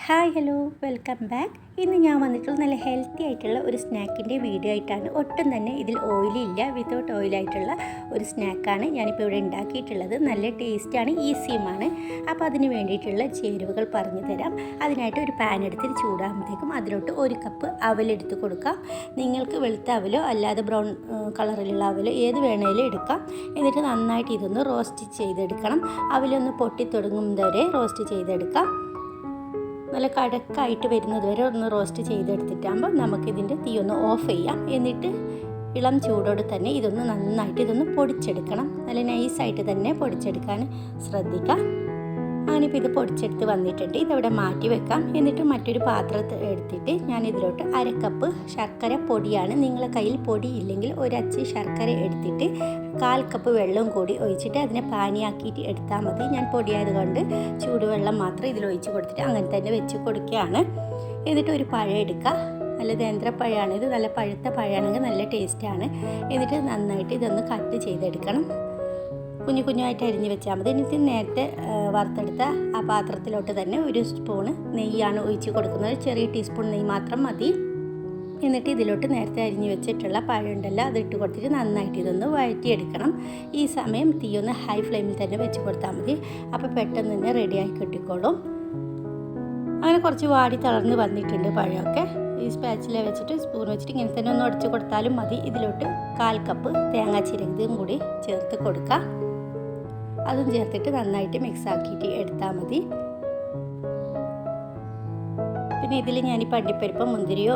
Hi hello welcome back. ഇന്ന് ഞാൻ വന്നിട്ടുള്ള നല്ല ഹെൽത്തി ആയിട്ടുള്ള ഒരു സ്നാക്കിൻ്റെ വീഡിയോ ആയിട്ടാണ്. ഒട്ടും തന്നെ ഇതിൽ ഓയിലില്ല, വിത്തൗട്ട് ഓയിലായിട്ടുള്ള ഒരു സ്നാക്കാണ് ഞാനിപ്പോൾ ഇവിടെ ഉണ്ടാക്കിയിട്ടുള്ളത്. നല്ല ടേസ്റ്റാണ്, ഈസിയുമാണ്. അപ്പോൾ അതിന് വേണ്ടിയിട്ടുള്ള ചേരുവകൾ പറഞ്ഞു തരാം. അതിനായിട്ട് ഒരു പാൻ എടുത്തിട്ട് ചൂടാകുമ്പോഴത്തേക്കും അതിലോട്ട് 1 കപ്പ് അവലെടുത്ത് കൊടുക്കാം. നിങ്ങൾക്ക് വെളുത്ത അവലോ അല്ലാതെ ബ്രൗൺ കളറിലുള്ള അവലോ ഏത് വേണേലും എടുക്കാം. എന്നിട്ട് നന്നായിട്ട് ഇതൊന്ന് റോസ്റ്റ് ചെയ്തെടുക്കണം. അവലൊന്ന് പൊട്ടി തുടങ്ങുന്നവരെ റോസ്റ്റ് ചെയ്തെടുക്കാം. നല്ല കടക്കായിട്ട് വരുന്നത് വരെ ഒന്ന് റോസ്റ്റ് ചെയ്തെടുത്തിട്ടാകുമ്പോൾ നമുക്കിതിൻ്റെ തീ ഒന്ന് ഓഫ് ചെയ്യാം. എന്നിട്ട് ഇളം ചൂടോടെ തന്നെ ഇതൊന്ന് പൊടിച്ചെടുക്കണം. നല്ല നൈസായിട്ട് തന്നെ പൊടിച്ചെടുക്കാൻ ശ്രദ്ധിക്കാം. അങ്ങനെയിപ്പോൾ ഇത് പൊടിച്ചെടുത്ത് വന്നിട്ടുണ്ട്. ഇതവിടെ മാറ്റി വെക്കാം. എന്നിട്ട് മറ്റൊരു പാത്രത്തിൽ എടുത്തിട്ട് ഞാൻ ഇതിലോട്ട് 1/2 കപ്പ് ശർക്കര പൊടിയാണ്. നിങ്ങളുടെ കയ്യിൽ പൊടി ഇല്ലെങ്കിൽ ഒരച്ച് ശർക്കര എടുത്തിട്ട് 1/4 കപ്പ് വെള്ളവും കൂടി ഒഴിച്ചിട്ട് അതിനെ പാനിയാക്കിയിട്ട് എടുത്താൽ മതി. ഞാൻ പൊടിയായതുകൊണ്ട് ചൂടുവെള്ളം മാത്രം ഇതിലൊഴിച്ച് കൊടുത്തിട്ട് അങ്ങനെ തന്നെ വെച്ച് കൊടുക്കുകയാണ്. എന്നിട്ട് ഒരു പഴം എടുക്കുക. നല്ല നേന്ത്രപ്പഴമാണ് ഇത്. നല്ല പഴുത്ത പഴമാണെങ്കിൽ നല്ല ടേസ്റ്റാണ്. എന്നിട്ട് നന്നായിട്ട് ഇതൊന്ന് കട്ട് ചെയ്തെടുക്കണം. കുഞ്ഞു കുഞ്ഞായിട്ട് അരിഞ്ഞ് വെച്ചാൽ മതി. എന്നിട്ട് നേരത്തെ വറുത്തെടുത്ത ആ പാത്രത്തിലോട്ട് തന്നെ 1 സ്പൂണ് നെയ്യാണ് ഒഴിച്ച് കൊടുക്കുന്നത്. ചെറിയ ടീസ്പൂൺ നെയ്യ് മാത്രം മതി. എന്നിട്ട് ഇതിലോട്ട് നേരത്തെ അരിഞ്ഞ് വെച്ചിട്ടുള്ള പഴം ഉണ്ടല്ലോ അതിട്ട് കൊടുത്തിട്ട് നന്നായിട്ട് ഇതൊന്ന് വഴറ്റിയെടുക്കണം. ഈ സമയം തീ ഒന്ന് ഹൈ ഫ്ലെയിമിൽ തന്നെ വെച്ച് കൊടുത്താൽ മതി. അപ്പോൾ പെട്ടെന്ന് തന്നെ റെഡിയായി കിട്ടിക്കോളും. അങ്ങനെ കുറച്ച് വാടി തളർന്ന് വന്നിട്ടുണ്ട് പഴമൊക്കെ. ഈ സ്പാച്ചില വെച്ചിട്ട് സ്പൂൺ വെച്ചിട്ട് ഇങ്ങനെ തന്നെ ഒന്ന് ഉടച്ച് കൊടുത്താലും മതി. ഇതിലോട്ട് 1/4 കപ്പ് തേങ്ങാ ചിരകിയതും കൂടി ചേർത്ത് കൊടുക്കാം. അതും ചേർത്തിട്ട് നന്നായിട്ട് മിക്സ് ആക്കിയിട്ട് എടുത്താൽ മതി. പിന്നെ ഇതിൽ ഞാൻ അണ്ടിപ്പരിപ്പോ മുന്തിരിയോ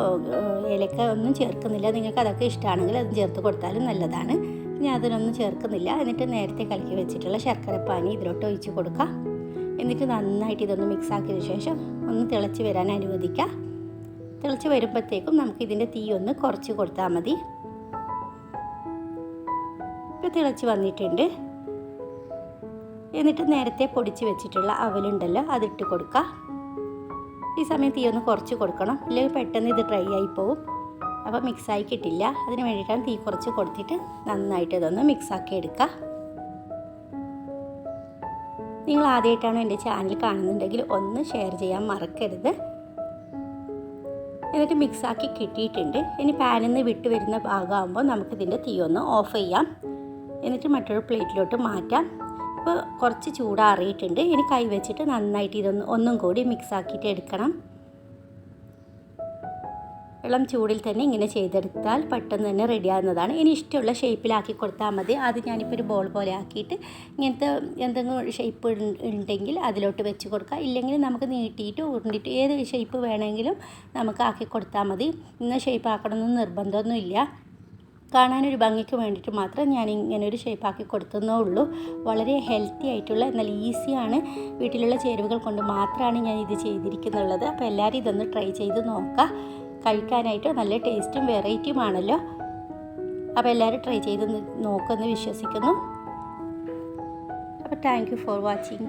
ഏലക്ക ഒന്നും ചേർക്കുന്നില്ല. നിങ്ങൾക്ക് അതൊക്കെ ഇഷ്ടമാണെങ്കിൽ അതും ചേർത്ത് കൊടുത്താലും നല്ലതാണ്. ഞാൻ അതിനൊന്നും ചേർക്കുന്നില്ല. എന്നിട്ട് നേരത്തെ കലക്കി വെച്ചിട്ടുള്ള ശർക്കരപ്പാനി ഇതിലോട്ട് ഒഴിച്ച് കൊടുക്കാം. എന്നിട്ട് നന്നായിട്ട് ഇതൊന്ന് മിക്സ് ആക്കിയതിന് ശേഷം ഒന്ന് തിളച്ച് വരാൻ അനുവദിക്കുക. തിളച്ച് വരുമ്പോഴത്തേക്കും നമുക്കിതിൻ്റെ തീ ഒന്ന് കുറച്ച് കൊടുത്താൽ മതി. ഇപ്പോൾ തിളച്ച് വന്നിട്ടുണ്ട്. എന്നിട്ട് നേരത്തെ പൊടിച്ച് വെച്ചിട്ടുള്ള അവലുണ്ടല്ലോ അതിട്ട് കൊടുക്കുക. ഈ സമയം തീ ഒന്ന് കുറച്ച് കൊടുക്കണം, അല്ലെങ്കിൽ പെട്ടെന്ന് ഇത് ഡ്രൈ ആയി പോവും. അപ്പോൾ മിക്സായി കിട്ടില്ല. അതിന് വേണ്ടിയിട്ടാണ് തീ കുറച്ച് കൊടുത്തിട്ട് നന്നായിട്ട് ഇതൊന്ന് മിക്സാക്കി എടുക്കുക. നിങ്ങൾ ആദ്യമായിട്ടാണ് എൻ്റെ ചാനൽ കാണുന്നുണ്ടെങ്കിൽ ഒന്ന് ഷെയർ ചെയ്യാൻ മറക്കരുത്. എന്നിട്ട് മിക്സാക്കി കിട്ടിയിട്ടുണ്ട്. ഇനി പാനിൽ നിന്ന് വിട്ട് വരുന്ന ഭാഗമാകുമ്പോൾ നമുക്കിതിൻ്റെ തീ ഒന്ന് ഓഫ് ചെയ്യാം. എന്നിട്ട് മറ്റൊരു പ്ലേറ്റിലോട്ട് മാറ്റാം. ഇപ്പോൾ കുറച്ച് ചൂടാറിയിട്ടുണ്ട്. ഇനി കൈ വെച്ചിട്ട് നന്നായിട്ട് ഒന്നും കൂടി മിക്സാക്കിയിട്ട് എടുക്കണം. ഇളം ചൂടിൽ തന്നെ ഇങ്ങനെ ചെയ്തെടുത്താൽ പെട്ടെന്ന് തന്നെ റെഡിയാകുന്നതാണ്. ഇനി ഇഷ്ടമുള്ള ഷേപ്പിലാക്കി കൊടുത്താൽ മതി. അത് ഞാനിപ്പോൾ ഒരു ബോൾ പോലെ ആക്കിയിട്ട് ഇങ്ങനത്തെ എന്തെങ്കിലും ഷേപ്പ് ഉണ്ടെങ്കിൽ അതിലോട്ട് വെച്ച് കൊടുക്കുക. ഇല്ലെങ്കിൽ നമുക്ക് നീട്ടിയിട്ട് ഉരുണ്ടിട്ട് ഏത് ഷേപ്പ് വേണമെങ്കിലും നമുക്ക് ആക്കി കൊടുത്താൽ മതി. ഇന്ന ഷേപ്പ് ആക്കണമെന്ന് നിർബന്ധമൊന്നുമില്ല. കാണാനൊരു ഭംഗിക്ക് വേണ്ടിയിട്ട് മാത്രം ഞാൻ ഇങ്ങനെ ഒരു ഷേപ്പാക്കി കൊടുത്തതേ ഉള്ളൂ. വളരെ ഹെൽത്തി ആയിട്ടുള്ള എന്നാൽ ഈസിയാണ്. വീട്ടിലുള്ള ചേരുവകൾ കൊണ്ട് മാത്രമാണ് ഞാൻ ഇത് ചെയ്തിരിക്കുന്നുള്ളത്. അപ്പോൾ എല്ലാവരും ഇതൊന്ന് ട്രൈ ചെയ്ത് നോക്കുക. കഴിക്കാനായിട്ട് നല്ല ടേസ്റ്റും വെറൈറ്റിയുമാണല്ലോ. അപ്പോൾ എല്ലാവരും ട്രൈ ചെയ്ത് നോക്കുമെന്ന് വിശ്വസിക്കുന്നു. അപ്പോൾ താങ്ക് യു ഫോർ വാച്ചിങ്.